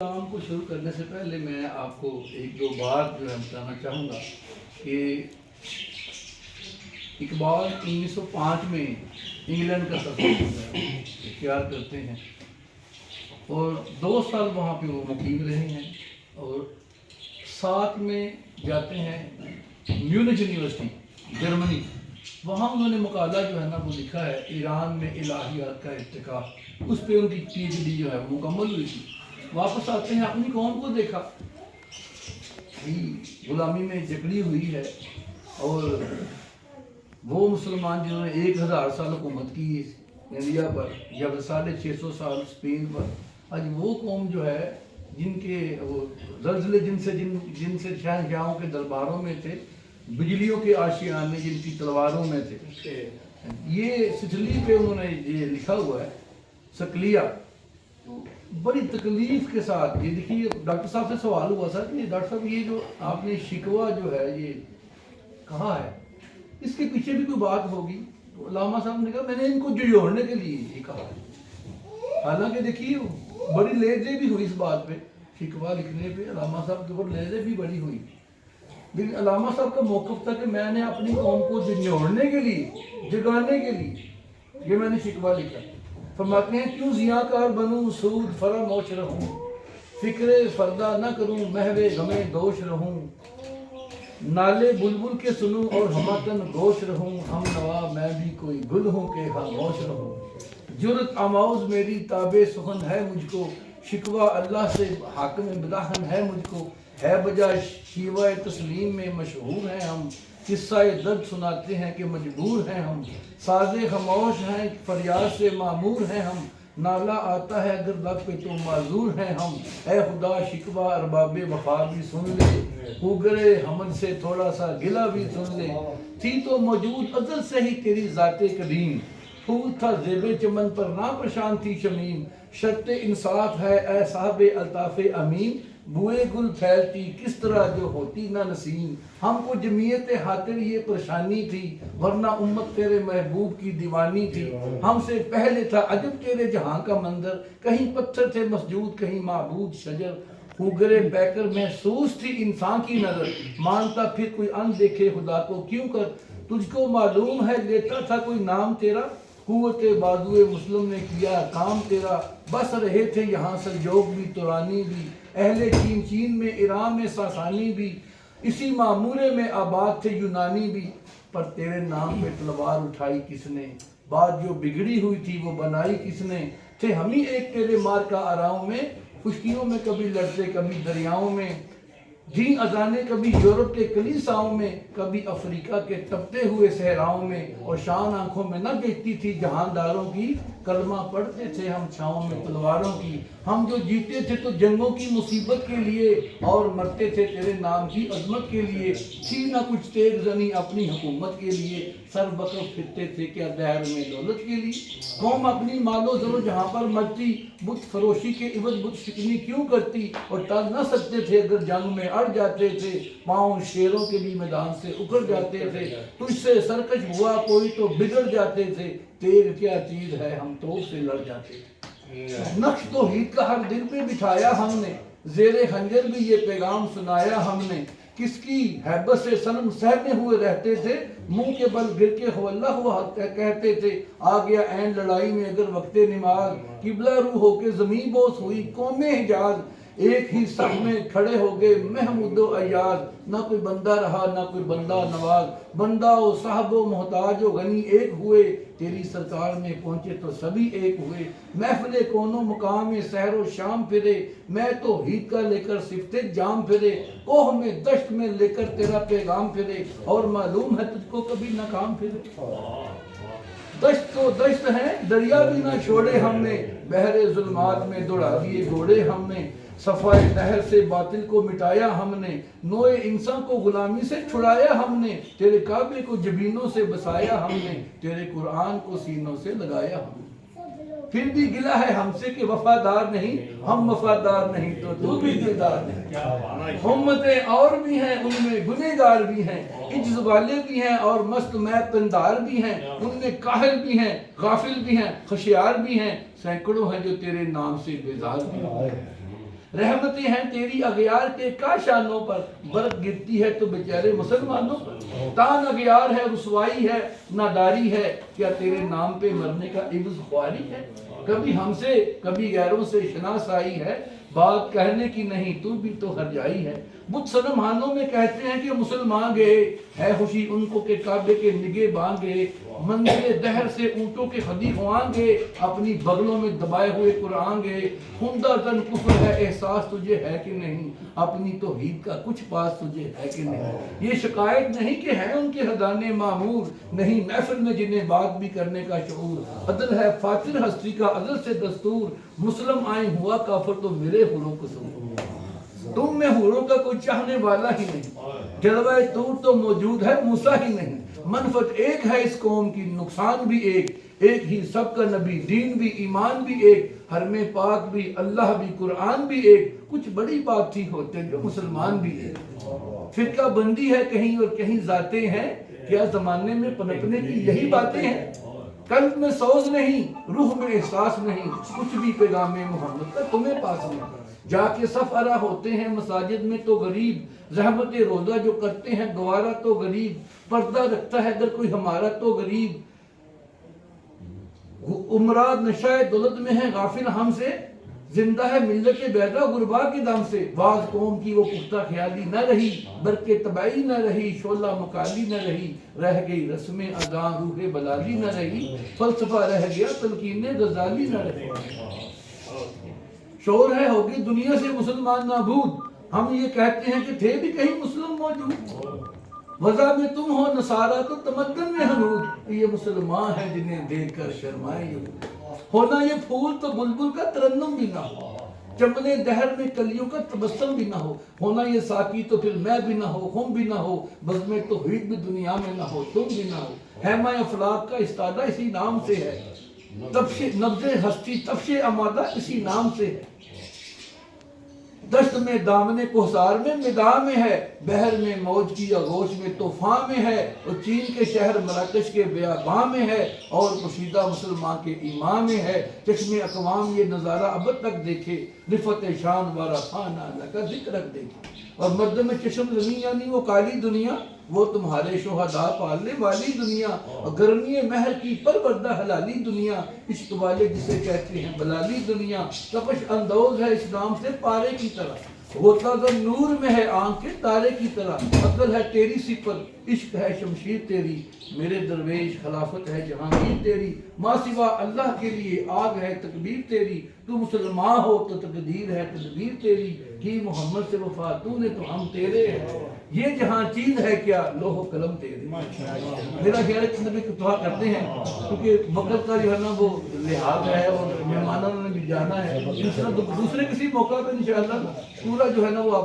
کام کو شروع کرنے سے پہلے میں آپ کو ایک دو بات جو ہے بتانا چاہوں گا کہ اقبال 1905 میں انگلینڈ کا سفر اختیار کرتے ہیں اور 2 سال وہاں پہ وہ مقیم رہے ہیں اور 7 میں جاتے ہیں میونخ یونیورسٹی جرمنی. وہاں انہوں نے مقالہ جو ہے نا وہ لکھا ہے ایران میں الہیات کا ارتقاء. اس پہ ان کی PhD جو ہے مکمل ہوئی تھی. واپس آتے ہیں اپنی قوم کو دیکھا غلامی میں جکڑی ہوئی ہے اور وہ مسلمان جنہوں نے 1000 سال حکومت کی انڈیا پر یا 650 سال اسپین پر. آج وہ قوم جو ہے جن کے وہ زلزلے جن سے شہنشاہوں کے درباروں میں تھے, بجلیوں کے آشیانے جن کی تلواروں میں تھے. یہ سچلی پہ انہوں نے یہ لکھا ہوا ہے سکلیہ. بڑی تکلیف کے ساتھ یہ دیکھیے ڈاکٹر صاحب سے سوال ہوا تھا کہ ڈاکٹر صاحب یہ جو آپ نے شکوہ جو ہے یہ کہا ہے اس کے پیچھے بھی کوئی بات ہوگی. تو علامہ صاحب نے کہا میں نے ان کو جوڑنے کے لیے یہ کہا ہے. حالانکہ دیکھیے بڑی لیزے بھی ہوئی اس بات پہ, شکوہ لکھنے پہ علامہ صاحب کے اوپر لیزے بھی بڑی ہوئی. لیکن علامہ صاحب کا موقف تھا کہ میں نے اپنی قوم کو جوڑنے کے لیے جگانے کے لیے یہ میں نے شکوہ لکھا. فرماتے ہیں کیوں ضیاءکار بنوں سود فراموش رہوں, فکر فردہ نہ کروں محو غمِ دوش رہوں, نالے بلبل کے سنوں اور ہمتن گوش رہوں, ہم نوا میں بھی کوئی گل ہوں کہ خاموش رہوں. جرت آموز میری تابع سخن ہے مجھ کو, شکوہ اللہ سے حاکم بداہن ہے مجھ کو. ہے بجا شیوہ تسلیم میں مشہور ہیں ہم, قصہ درد سناتے ہیں کہ مجبور ہیں ہم. ساز خاموش ہیں فریاد سے معمور ہیں ہم, نالا آتا ہے اگر لب پہ تو معذور ہیں ہم. اے خدا شکوہ ارباب وفا بھی سن لے, ہوگرے حمد سے تھوڑا سا گلہ بھی سن لے. تھی تو موجود ازل سے ہی تیری ذات کریم, پھول تھا زیب چمن پر نا پرشان تھی شمیم. شرط انصاف ہے اے صاحب الطاف امین, بوئے گل پھیلتی کس طرح جو ہوتی نہ نسیم. ہم کو جمعیت خاطر یہ پریشانی تھی ورنہ امت تیرے محبوب کی دیوانی تھی. ہم سے پہلے تھا عجب تیرے جہاں کا منظر, کہیں پتھر تھے مسجود کہیں معبود شجر. ہوگرے بیکر محسوس تھی انسان کی نظر, مانتا پھر کوئی ان دیکھے خدا کو کیوں کر. تجھ کو معلوم ہے لیتا تھا کوئی نام تیرا, قوت بازوئے مسلم نے کیا کام تیرا. بس رہے تھے یہاں سلجوق بھی ترانی بھی, اہل چین میں ایران میں ساسانی بھی, اسی معمورے میں آباد تھے یونانی بھی. پر تیرے نام پہ تلوار اٹھائی کس نے, بات جو بگڑی ہوئی تھی وہ بنائی کس نے. تھے ہم ہی ایک تیرے مار کا آراؤں میں, خشکیوں میں کبھی لڑتے کبھی دریاؤں میں. دین اذانے کبھی یورپ کے کلیساؤں میں, کبھی افریقہ کے تپتے ہوئے صحراؤں میں. اور شان آنکھوں میں نہ دیکھتی تھی جہانداروں کی, کلمہ پڑھتے تھے ہم چھاؤں میں تلواروں کی. ہم جو جیتے تھے تو جنگوں کی مصیبت کے لیے, اور مرتے تھے تیرے نام کی عظمت کے لیے. تھی نہ کچھ تیغ زنی اپنی حکومت کے لیے, سر بکر پھرتے تھے کیا دہر میں دولت کے لیے. قوم اپنی مال و زر جہاں پر مرتی, بت فروشی کے عوض بت شکنی کیوں کرتی. اور ٹل نہ سکتے تھے اگر جنگ میں اڑ جاتے تھے, پاؤں شیروں کے لیے میدان سے اکھڑ جاتے تھے. تجھ سے سرکش ہوا کوئی تو بگڑ جاتے تھے, تیغ کیا چیز ہے ہم تو سے لڑ جاتے تھے. نقش توحید کا ہر دل پہ بٹھایا ہم نے, زیر خنجر بھی یہ پیغام سنایا ہم نے. کس کی ہیبت سے صنم سہنے ہوئے رہتے تھے, منہ کے بل گر کے ہو اللہ ہوا کہتے تھے. آ گیا عین لڑائی میں اگر وقت نماز, قبلہ رو ہو کے زمین بوس ہوئی قوم حجاز. ایک ہی صف میں کھڑے ہو گئے محمود و ایاز, نہ کوئی بندہ رہا نہ کوئی بندہ نواز. بندہ و صاحب و محتاج و غنی ایک ہوئے, تیری سرکار میں پہنچے تو سبھی ایک ہوئے. محفل کون و مقام میں سحر و شام پھرے, میں تو ہیت کا لے کر صفت جام پھرے. کوہ میں دشت میں لے کر تیرا پیغام پھرے, اور معلوم ہے تجھ کو کبھی ناکام پھرے. دشت تو دشت ہے دریا بھی نہ چھوڑے ہم نے, بحر ظلمات میں دوڑا دیے گھوڑے ہم نے. صفائے نہر سے باطل کو مٹایا ہم نے, نوع انسان کو غلامی سے چھڑایا ہم نے. تیرے کعبے کو جبینوں سے بسایا ہم نے, تیرے قرآن کو سینوں سے لگایا ہم نے. پھر بھی گلہ ہے ہم سے کہ وفادار نہیں, ہم وفادار نہیں تو بھی دلدار نہیں. امتیں اور بھی ہیں ان میں گنہگار بھی ہیں, عجز والے بھی ہیں اور مست میں پندار بھی ہیں. ان میں کاہل بھی ہیں غافل بھی ہیں ہوشیار بھی ہیں, سینکڑوں ہیں جو تیرے نام سے بیزار بھی ہیں. رحمتیں ہیں تیری اغیار کے کاشانوں پر، برق گرتی ہے تو بیچارے مسلمانوں پر، تان اغیار ہے رسوائی ہے ناداری ہے، کیا تیرے نام پہ مرنے کا عوض خواری ہے؟ کبھی ہم سے کبھی غیروں سے شناسائی ہے، بات کہنے کی نہیں تو بھی تو ہر جائی ہے۔ بت صنم ہانوں میں کہتے ہیں کہ مسلمان گئے، ہے خوشی ان کو کہ کعبے کے نگے بانگے، منزل دہر سے اونٹوں کے خدی ہوان گے، اپنی بغلوں میں دبائے ہوئے قرآن گے، خندہ تن کفر ہے احساس تجھے ہے کہ نہیں، اپنی توحید کا کچھ پاس تجھے ہے کہ نہیں۔ یہ شکایت نہیں کہ ہے ان کے حدانے معمور، نہیں محفل میں جنہیں بات بھی کرنے کا شعور، عدل ہے فاتر ہستی کا عدل سے دستور، مسلم آئیں ہوا کافر تو میرے حوروں قصور، تم میں حوروں کا کوئی چاہنے والا ہی نہیں، جلوہ طور تو موجود ہے موسیٰ ہی نہیں، منفعت ایک ہے اس قوم کی نقصان بھی ایک، ایک ہی سب کا نبی دین بھی ایمان بھی ایک، حرم پاک بھی اللہ بھی قرآن بھی ایک، کچھ بڑی بات تھی ہوتے جو مسلمان بھی ایک۔ فرقہ بندی ہے کہیں اور کہیں ذاتیں ہیں، کیا زمانے میں پنپنے کی یہی باتیں ہیں؟ قلب میں سوز نہیں روح میں احساس نہیں، کچھ بھی پیغام محمد کا تمہیں پاس نہیں، جا کے صف ارا ہوتے ہیں مساجد میں تو غریب، زحمت روزہ جو کرتے ہیں گوارا تو غریب، پردہ رکھتا ہے اگر کوئی ہمارا تو غریب، امراض نشہ دولت میں ہے غافل ہم سے، زندہ ہے ملت بیدہ غربا کے دم سے، بعض قوم کی وہ پختہ خیالی نہ رہی، برق طبعی نہ رہی، شعلہ مکالی نہ رہی، رہ گئی رسم اذاں روح بلالی نہ رہی، فلسفہ رہ گیا تلقین غزالی نہ رہی۔ شور ہے ہوگی دنیا سے مسلمان نابود، ہم یہ کہتے ہیں کہ تھے بھی کہیں مسلم موجود، وضع میں تم ہو نصارہ تو تمدن میں حنود، یہ مسلمان ہیں جنہیں دیکھ کر شرمائے یہود، ہونا یہ پھول تو بلبل کا ترنم بھی نہ ہو، چمنے دہر میں کلیوں کا تبسم بھی نہ ہو، ہونا یہ ساقی تو پھر میں بھی نہ ہو خم بھی نہ ہو، بزم توحید بھی دنیا میں نہ ہو تم بھی نہ ہو، خیمہ افلاک کا استادہ اسی نام سے ہے، نبض ہستی تفش امادہ اسی نام سے ہے، دشت میں دامن کوہسار میں مداح میں ہے، بحر میں موج کی آغوش میں طوفان میں ہے، اور چین کے شہر مراکش کے بیاباں میں ہے، اور پوشیدہ مسلمان کے ایمان میں ہے، چشم اقوام یہ نظارہ ابد تک دیکھے، رفت شان وارا خانہ اللہ کا ذکر رکھ دیکھے، اور مردم چشم زمین یعنی وہ کالی دنیا، وہ تمہارے شہداء پالنے والی دنیا، اور گرمی مہر کی پروردہ حلالی دنیا، عشق والے جسے کہتے ہیں بلالی دنیا، تپش اندوز ہے اس نام سے پارے کی طرح، غوطہ در نور میں ہے آنکھ کے تارے کی طرح، عقل ہے تیری صفت عشق ہے شمشیر تیری، میرے درویش خلافت ہے جہانگیر تیری، ماں سوا اللہ کے لیے آگ ہے تکبیر تیری، تو مسلمان ہو تو تقدیر ہے تدبیر تیری، کی محمد سے وفا تو نے تو ہم تیرے ہیں، یہ جہاں چیز ہے کیا لوح و قلم تیرے۔ میرا خیال ہے کہ نبی دعا کرتے ہیں کیونکہ وقت کا جو ہے نا وہ لحاظ ہے اور مہمانوں نے بھی جانا ہے، دوسرے کسی موقع پہ انشاءاللہ پورا جو ہے نا وہ